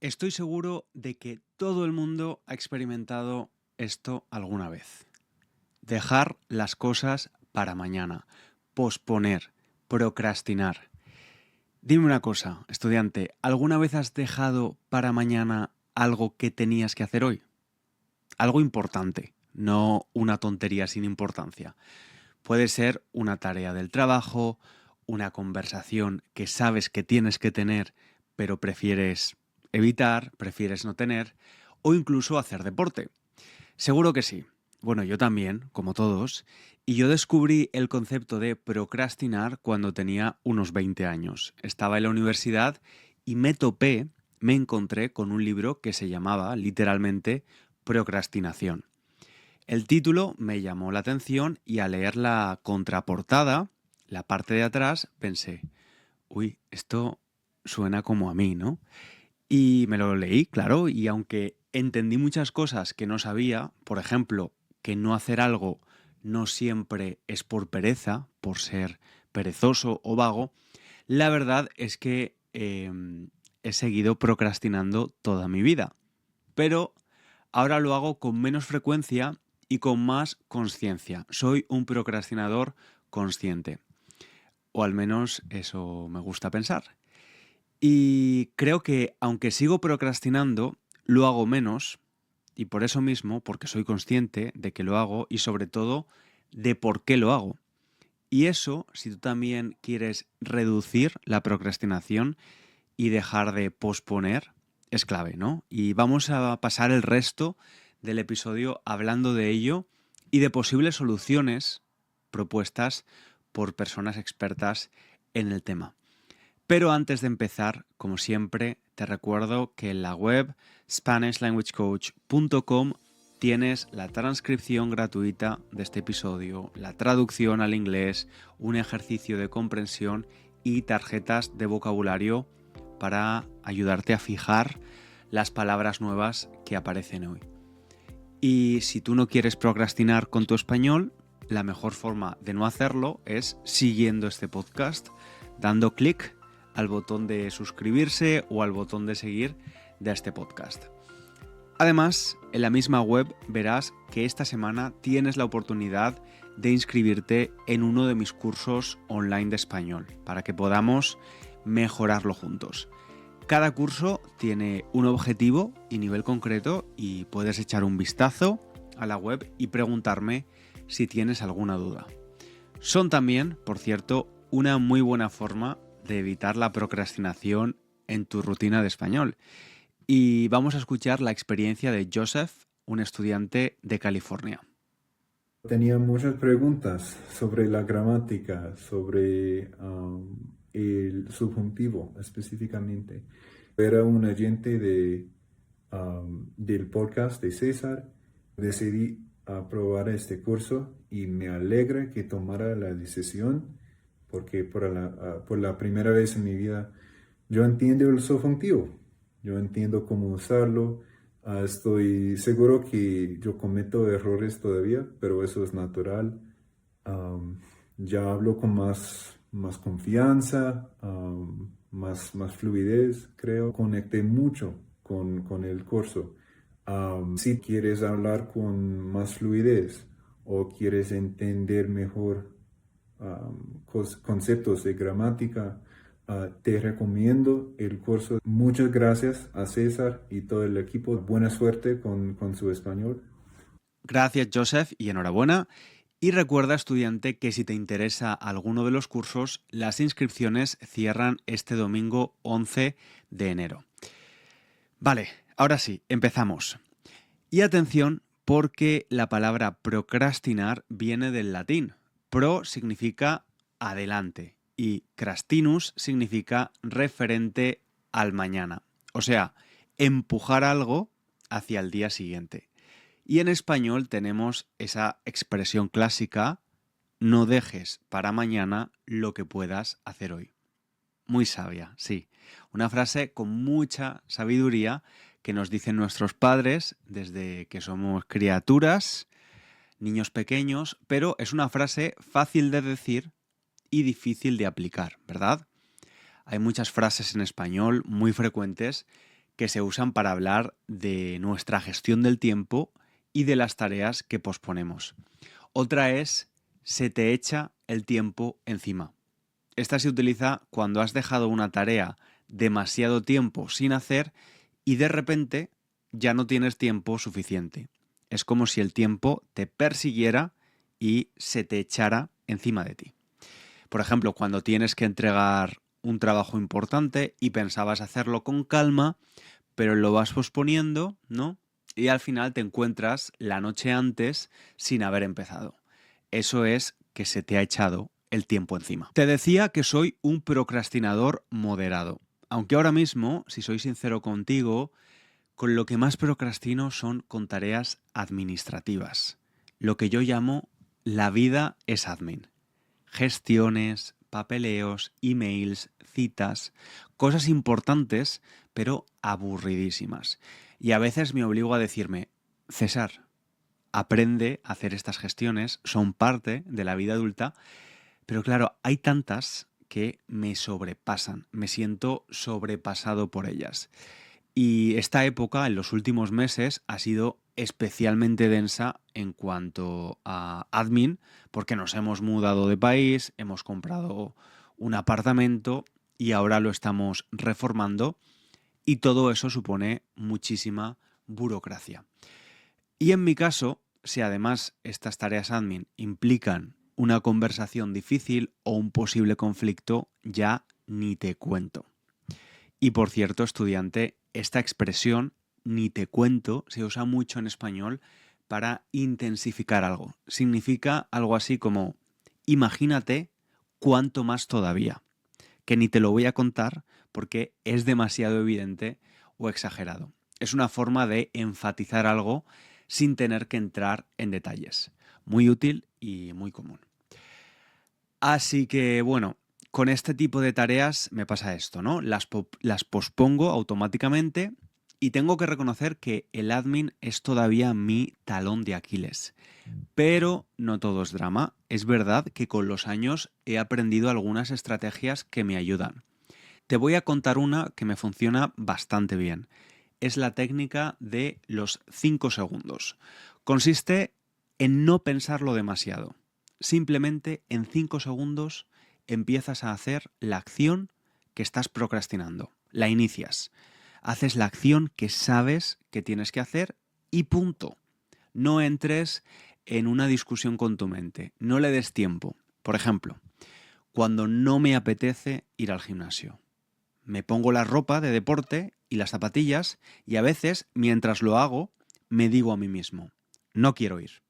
Estoy seguro de que todo el mundo ha experimentado esto alguna vez. Dejar las cosas para mañana, posponer, procrastinar. Dime una cosa, estudiante, ¿alguna vez has dejado para mañana algo que tenías que hacer hoy? Algo importante, no una tontería sin importancia. Puede ser una tarea del trabajo, una conversación que sabes que tienes que tener, pero prefieres evitar, prefieres no tener, o incluso hacer deporte. Seguro que sí. Bueno, yo también, como todos, y yo descubrí el concepto de procrastinar cuando tenía unos 20 años. Estaba en la universidad y me encontré con un libro que se llamaba literalmente Procrastinación. El título me llamó la atención y al leer la contraportada, la parte de atrás, pensé, uy, esto suena como a mí, ¿no? Y me lo leí, claro, y aunque entendí muchas cosas que no sabía, por ejemplo, que no hacer algo no siempre es por pereza, por ser perezoso o vago, la verdad es que he seguido procrastinando toda mi vida. Pero ahora lo hago con menos frecuencia y con más conciencia. Soy un procrastinador consciente. O al menos eso me gusta pensar. Y creo que aunque sigo procrastinando, lo hago menos. Y por eso mismo, porque soy consciente de que lo hago y sobre todo de por qué lo hago. Y eso, si tú también quieres reducir la procrastinación y dejar de posponer, es clave, ¿no? Y vamos a pasar el resto del episodio hablando de ello y de posibles soluciones propuestas por personas expertas en el tema. Pero antes de empezar, como siempre, te recuerdo que en la web SpanishLanguageCoach.com tienes la transcripción gratuita de este episodio, la traducción al inglés, un ejercicio de comprensión y tarjetas de vocabulario para ayudarte a fijar las palabras nuevas que aparecen hoy. Y si tú no quieres procrastinar con tu español, la mejor forma de no hacerlo es siguiendo este podcast, dando clic al botón de suscribirse o al botón de seguir de este podcast. Además, en la misma web verás que esta semana tienes la oportunidad de inscribirte en uno de mis cursos online de español para que podamos mejorarlo juntos. Cada curso tiene un objetivo y nivel concreto y puedes echar un vistazo a la web y preguntarme si tienes alguna duda. Son también, por cierto, una muy buena forma de evitar la procrastinación en tu rutina de español. Y vamos a escuchar la experiencia de Joseph, un estudiante de California. Tenía muchas preguntas sobre la gramática, sobre el subjuntivo específicamente. Era un oyente del podcast de César. Decidí aprobar este curso y me alegra que tomara la decisión porque por la primera vez en mi vida yo entiendo el subjuntivo, yo entiendo cómo usarlo. Estoy seguro que yo cometo errores todavía, pero eso es natural. Am, ya hablo con más confianza, más fluidez, creo. Conecté mucho con el curso. Si quieres hablar con más fluidez o quieres entender mejor conceptos de gramática, te recomiendo el curso. Muchas gracias a César y todo el equipo. Buena suerte con su español. Gracias, Joseph, y enhorabuena. Y recuerda, estudiante, que si te interesa alguno de los cursos, las inscripciones cierran este domingo 11 de enero. Vale, ahora sí, empezamos. Y atención, porque la palabra procrastinar viene del latín. Pro significa adelante y crastinus significa referente al mañana. O sea, empujar algo hacia el día siguiente. Y en español tenemos esa expresión clásica, no dejes para mañana lo que puedas hacer hoy. Muy sabia, sí. Una frase con mucha sabiduría que nos dicen nuestros padres desde que somos criaturas, niños pequeños, pero es una frase fácil de decir y difícil de aplicar, ¿verdad? Hay muchas frases en español muy frecuentes que se usan para hablar de nuestra gestión del tiempo y de las tareas que posponemos. Otra es se te echa el tiempo encima. Esta se utiliza cuando has dejado una tarea demasiado tiempo sin hacer y de repente ya no tienes tiempo suficiente. Es como si el tiempo te persiguiera y se te echara encima de ti. Por ejemplo, cuando tienes que entregar un trabajo importante y pensabas hacerlo con calma, pero lo vas posponiendo, ¿no? Y al final te encuentras la noche antes sin haber empezado. Eso es que se te ha echado el tiempo encima. Te decía que soy un procrastinador moderado. Aunque ahora mismo, si soy sincero contigo, con lo que más procrastino son con tareas administrativas. Lo que yo llamo la vida es admin. Gestiones, papeleos, emails, citas, cosas importantes, pero aburridísimas. Y a veces me obligo a decirme, César, aprende a hacer estas gestiones, son parte de la vida adulta, pero claro, hay tantas que me sobrepasan, me siento sobrepasado por ellas. Y esta época, en los últimos meses, ha sido especialmente densa en cuanto a admin, porque nos hemos mudado de país, hemos comprado un apartamento y ahora lo estamos reformando y todo eso supone muchísima burocracia. Y en mi caso, si además estas tareas admin implican una conversación difícil o un posible conflicto, ya ni te cuento. Y por cierto, estudiante, esta expresión, ni te cuento, se usa mucho en español para intensificar algo. Significa algo así como, imagínate cuánto más todavía, que ni te lo voy a contar porque es demasiado evidente o exagerado. Es una forma de enfatizar algo sin tener que entrar en detalles. Muy útil y muy común. Así que, bueno, con este tipo de tareas me pasa esto, ¿no? Las pospongo automáticamente y tengo que reconocer que el admin es todavía mi talón de Aquiles. Pero no todo es drama. Es verdad que con los años he aprendido algunas estrategias que me ayudan. Te voy a contar una que me funciona bastante bien. Es la técnica de los 5 segundos. Consiste en no pensarlo demasiado. Simplemente en 5 segundos empiezas a hacer la acción que estás procrastinando. La inicias. Haces la acción que sabes que tienes que hacer y punto. No entres en una discusión con tu mente. No le des tiempo. Por ejemplo, cuando no me apetece ir al gimnasio. Me pongo la ropa de deporte y las zapatillas y a veces, mientras lo hago, me digo a mí mismo, no quiero ir.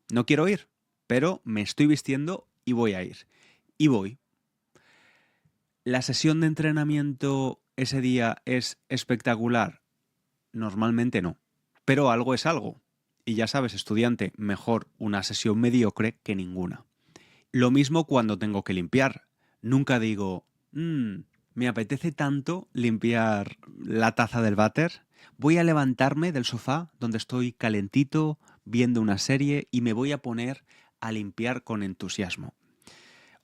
No quiero ir, pero me estoy vistiendo y voy a ir. Y voy. ¿La sesión de entrenamiento ese día es espectacular? Normalmente no. Pero algo es algo. Y ya sabes, estudiante, mejor una sesión mediocre que ninguna. Lo mismo cuando tengo que limpiar. Nunca digo, me apetece tanto limpiar la taza del váter. Voy a levantarme del sofá donde estoy calentito, viendo una serie y me voy a poner a limpiar con entusiasmo.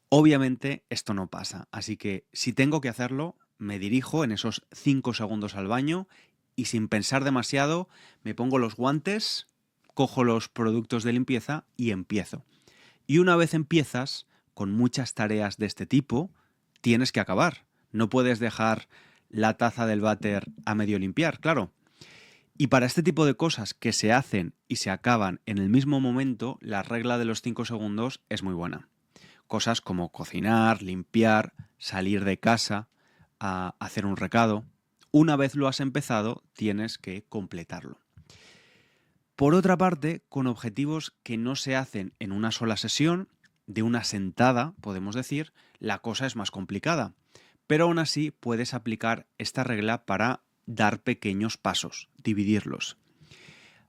Obviamente esto no pasa, así que si tengo que hacerlo, me dirijo en esos 5 segundos al baño y sin pensar demasiado me pongo los guantes, cojo los productos de limpieza y empiezo. Y una vez empiezas, con muchas tareas de este tipo, tienes que acabar. No puedes dejar la taza del váter a medio limpiar, claro. Y para este tipo de cosas que se hacen y se acaban en el mismo momento, la regla de los 5 segundos es muy buena. Cosas como cocinar, limpiar, salir de casa, hacer un recado. Una vez lo has empezado, tienes que completarlo. Por otra parte, con objetivos que no se hacen en una sola sesión, de una sentada, podemos decir, la cosa es más complicada. Pero aún así puedes aplicar esta regla para dar pequeños pasos, dividirlos.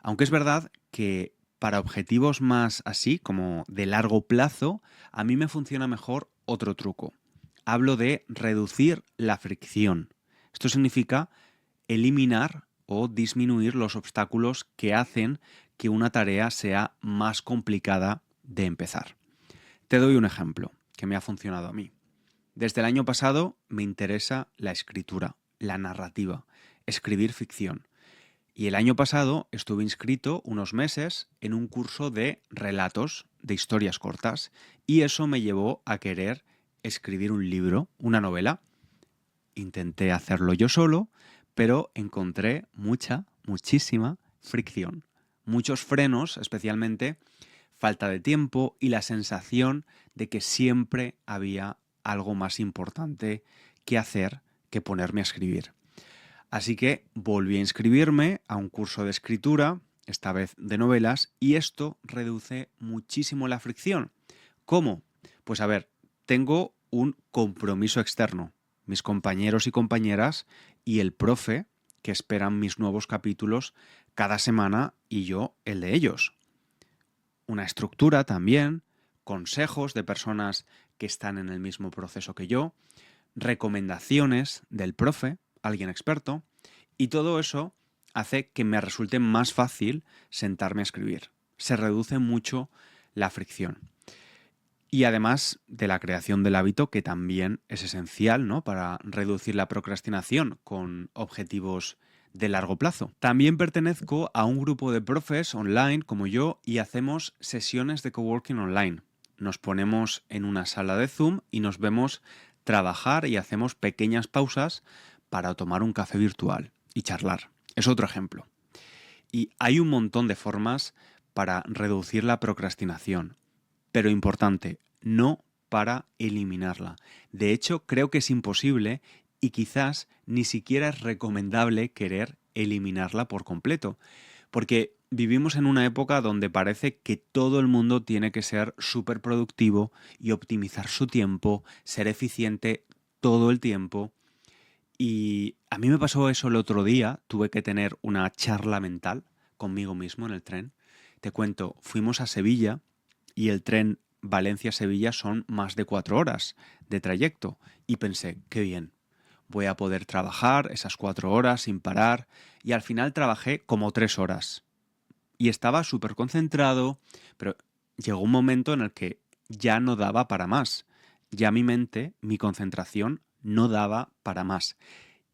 Aunque es verdad que para objetivos más así, como de largo plazo, a mí me funciona mejor otro truco. Hablo de reducir la fricción. Esto significa eliminar o disminuir los obstáculos que hacen que una tarea sea más complicada de empezar. Te doy un ejemplo que me ha funcionado a mí. Desde el año pasado me interesa la escritura, la narrativa. escribir ficción. Y el año pasado estuve inscrito unos meses en un curso de relatos, de historias cortas, y eso me llevó a querer escribir un libro, una novela. Intenté hacerlo yo solo, pero encontré muchísima fricción. Muchos frenos, especialmente falta de tiempo y la sensación de que siempre había algo más importante que hacer que ponerme a escribir. Así que volví a inscribirme a un curso de escritura, esta vez de novelas, y esto reduce muchísimo la fricción. ¿Cómo? Pues a ver, tengo un compromiso externo, mis compañeros y compañeras y el profe que esperan mis nuevos capítulos cada semana y yo el de ellos. Una estructura también, consejos de personas que están en el mismo proceso que yo, recomendaciones del profe, alguien experto, y todo eso hace que me resulte más fácil sentarme a escribir. Se reduce mucho la fricción. Y además de la creación del hábito, que también es esencial, ¿no?, para reducir la procrastinación con objetivos de largo plazo. También pertenezco a un grupo de profes online como yo y hacemos sesiones de coworking online. Nos ponemos en una sala de Zoom y nos vemos trabajar y hacemos pequeñas pausas para tomar un café virtual y charlar. Es otro ejemplo. Y hay un montón de formas para reducir la procrastinación. Pero importante, no para eliminarla. De hecho, creo que es imposible y quizás ni siquiera es recomendable querer eliminarla por completo. Porque vivimos en una época donde parece que todo el mundo tiene que ser súper productivo y optimizar su tiempo, ser eficiente todo el tiempo. Y a mí me pasó eso el otro día, tuve que tener una charla mental conmigo mismo en el tren. Te cuento, fuimos a Sevilla y el tren Valencia-Sevilla son más de 4 horas de trayecto. Y pensé, qué bien, voy a poder trabajar esas 4 horas sin parar. Y al final trabajé como 3 horas. Y estaba súper concentrado, pero llegó un momento en el que ya no daba para más. Ya mi mente, mi concentración, no daba para más.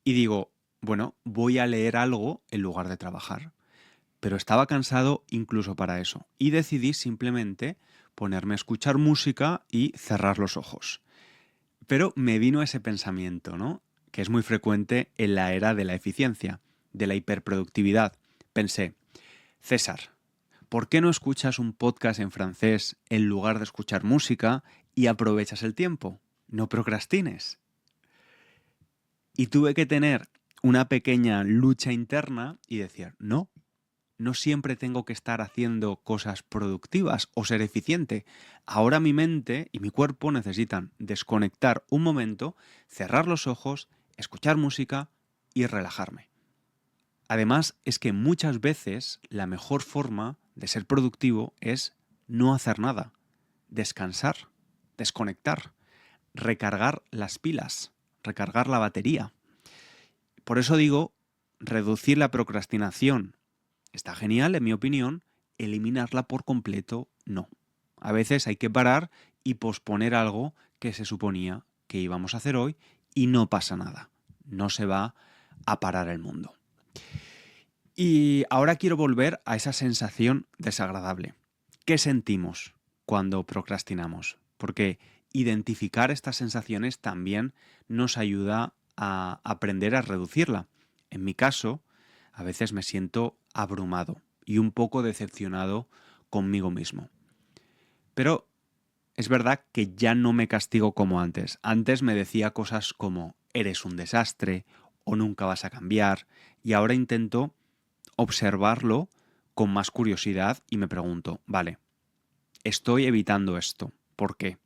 Y digo, bueno, voy a leer algo en lugar de trabajar. Pero estaba cansado incluso para eso. Y decidí simplemente ponerme a escuchar música y cerrar los ojos. Pero me vino ese pensamiento, ¿no?, que es muy frecuente en la era de la eficiencia, de la hiperproductividad. Pensé, César, ¿por qué no escuchas un podcast en francés en lugar de escuchar música y aprovechas el tiempo? No procrastines. Y tuve que tener una pequeña lucha interna y decir, no siempre tengo que estar haciendo cosas productivas o ser eficiente. Ahora mi mente y mi cuerpo necesitan desconectar un momento, cerrar los ojos, escuchar música y relajarme. Además, es que muchas veces la mejor forma de ser productivo es no hacer nada, descansar, desconectar, recargar las pilas, recargar la batería. Por eso digo, reducir la procrastinación está genial, en mi opinión. Eliminarla por completo, no. A veces hay que parar y posponer algo que se suponía que íbamos a hacer hoy y no pasa nada. No se va a parar el mundo. Y ahora quiero volver a esa sensación desagradable. ¿Qué sentimos cuando procrastinamos? Porque identificar estas sensaciones también nos ayuda a aprender a reducirla. En mi caso, a veces me siento abrumado y un poco decepcionado conmigo mismo. Pero es verdad que ya no me castigo como antes. Antes me decía cosas como eres un desastre o nunca vas a cambiar, y ahora intento observarlo con más curiosidad y me pregunto, vale, estoy evitando esto. ¿Por qué?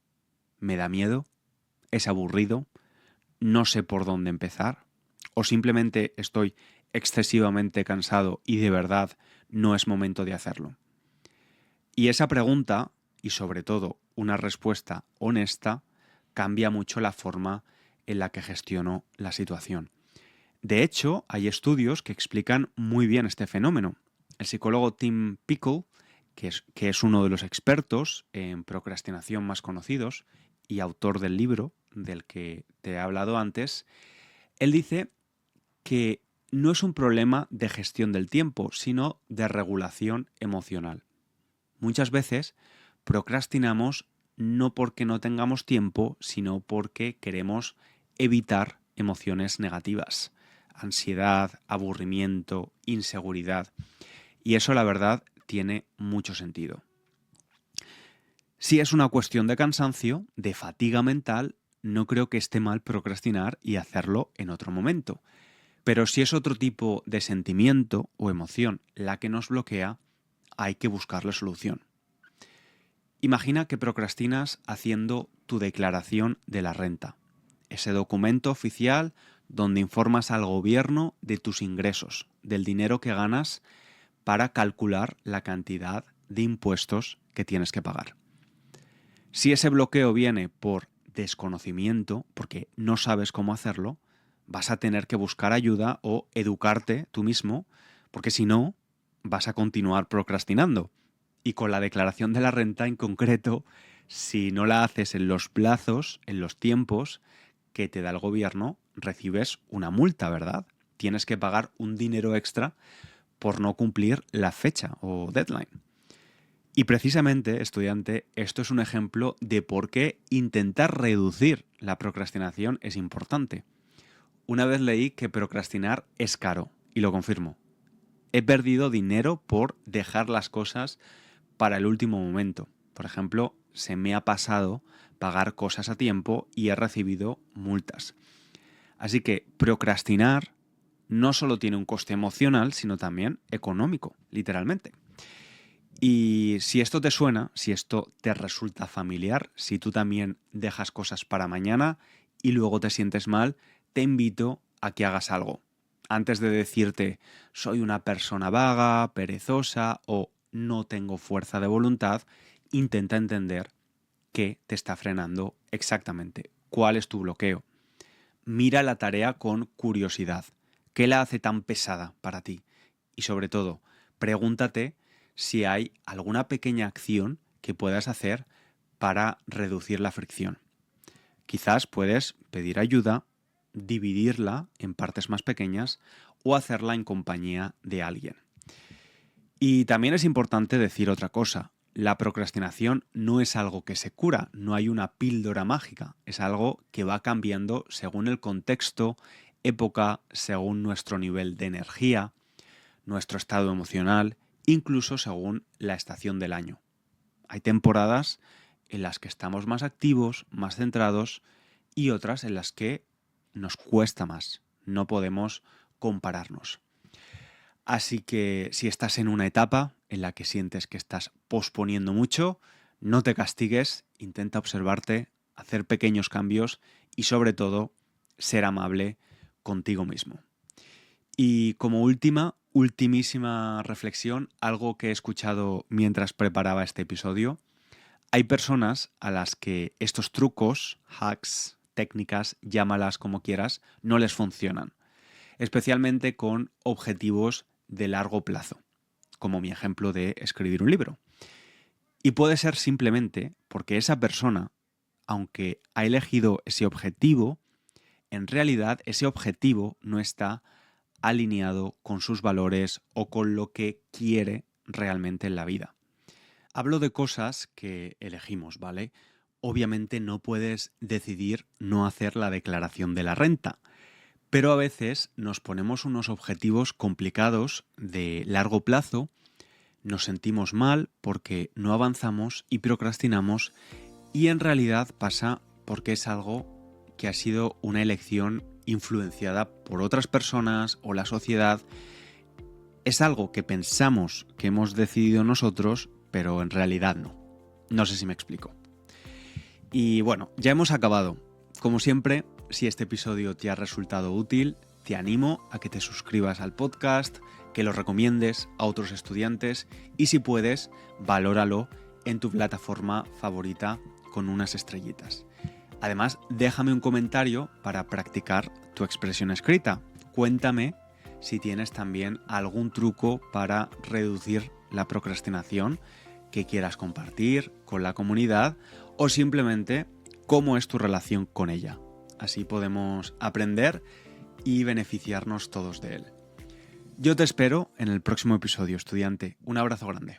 ¿Me da miedo? ¿Es aburrido? ¿No sé por dónde empezar? ¿O simplemente estoy excesivamente cansado y de verdad no es momento de hacerlo? Y esa pregunta, y sobre todo una respuesta honesta, cambia mucho la forma en la que gestiono la situación. De hecho, hay estudios que explican muy bien este fenómeno. El psicólogo Tim Pickle, que es uno de los expertos en procrastinación más conocidos y autor del libro del que te he hablado antes, él dice que no es un problema de gestión del tiempo, sino de regulación emocional. Muchas veces procrastinamos no porque no tengamos tiempo, sino porque queremos evitar emociones negativas, ansiedad, aburrimiento, inseguridad. Y eso, la verdad, tiene mucho sentido. Si es una cuestión de cansancio, de fatiga mental, no creo que esté mal procrastinar y hacerlo en otro momento. Pero si es otro tipo de sentimiento o emoción la que nos bloquea, hay que buscarle solución. Imagina que procrastinas haciendo tu declaración de la renta, ese documento oficial donde informas al gobierno de tus ingresos, del dinero que ganas, para calcular la cantidad de impuestos que tienes que pagar. Si ese bloqueo viene por desconocimiento, porque no sabes cómo hacerlo, vas a tener que buscar ayuda o educarte tú mismo, porque si no, vas a continuar procrastinando. Y con la declaración de la renta en concreto, si no la haces en los plazos, en los tiempos que te da el gobierno, recibes una multa, ¿verdad? Tienes que pagar un dinero extra por no cumplir la fecha o deadline. Y precisamente, estudiante, esto es un ejemplo de por qué intentar reducir la procrastinación es importante. Una vez leí que procrastinar es caro, y lo confirmo. He perdido dinero por dejar las cosas para el último momento. Por ejemplo, se me ha pasado pagar cosas a tiempo y he recibido multas. Así que procrastinar no solo tiene un coste emocional, sino también económico, literalmente. Y si esto te suena, si esto te resulta familiar, si tú también dejas cosas para mañana y luego te sientes mal, te invito a que hagas algo. Antes de decirte soy una persona vaga, perezosa o no tengo fuerza de voluntad, intenta entender qué te está frenando exactamente, cuál es tu bloqueo. Mira la tarea con curiosidad. ¿Qué la hace tan pesada para ti? Y sobre todo, pregúntate si hay alguna pequeña acción que puedas hacer para reducir la fricción. Quizás puedes pedir ayuda, dividirla en partes más pequeñas o hacerla en compañía de alguien. Y también es importante decir otra cosa. La procrastinación no es algo que se cura, no hay una píldora mágica, es algo que va cambiando según el contexto, época, según nuestro nivel de energía, nuestro estado emocional, incluso según la estación del año. Hay temporadas en las que estamos más activos, más centrados, y otras en las que nos cuesta más. No podemos compararnos. Así que si estás en una etapa en la que sientes que estás posponiendo mucho, no te castigues, intenta observarte, hacer pequeños cambios y sobre todo ser amable contigo mismo. Y como ultimísima reflexión, algo que he escuchado mientras preparaba este episodio, hay personas a las que estos trucos, hacks, técnicas, llámalas como quieras, no les funcionan, especialmente con objetivos de largo plazo, como mi ejemplo de escribir un libro. Y puede ser simplemente porque esa persona, aunque ha elegido ese objetivo, en realidad ese objetivo no está alineado con sus valores o con lo que quiere realmente en la vida. Hablo de cosas que elegimos, ¿vale? Obviamente no puedes decidir no hacer la declaración de la renta, pero a veces nos ponemos unos objetivos complicados de largo plazo, nos sentimos mal porque no avanzamos y procrastinamos y en realidad pasa porque es algo que ha sido una elección influenciada por otras personas o la sociedad. Es algo que pensamos que hemos decidido nosotros, pero en realidad no. No sé si me explico. Y bueno, ya hemos acabado. Como siempre, si este episodio te ha resultado útil, te animo a que te suscribas al podcast, que lo recomiendes a otros estudiantes y si puedes, valóralo en tu plataforma favorita con unas estrellitas. Además, déjame un comentario para practicar tu expresión escrita. Cuéntame si tienes también algún truco para reducir la procrastinación que quieras compartir con la comunidad o simplemente cómo es tu relación con ella. Así podemos aprender y beneficiarnos todos de él. Yo te espero en el próximo episodio, estudiante. Un abrazo grande.